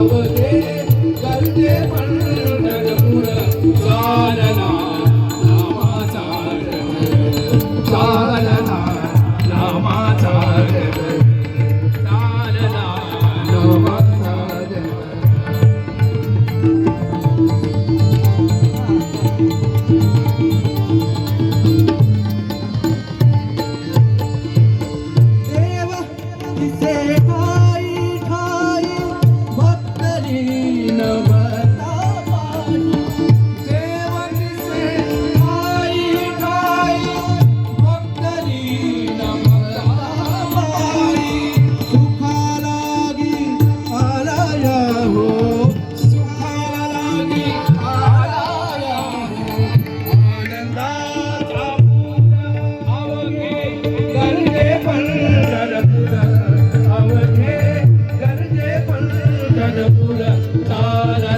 गरजे पंढरपूर चालना नामाचा चालना नामाचा चालना नामाचा देव दिसे ठाई ठाई भक्तरी नमता पाई देव दिसे ठाई ठाई भक्तरी नमता पाई सुखा लागी आलाया हो सुखाला लागी आलाया आनंदाचा पूर अवघे गरजे पंढरपूर अवघे गरजे पंढरपूर चालना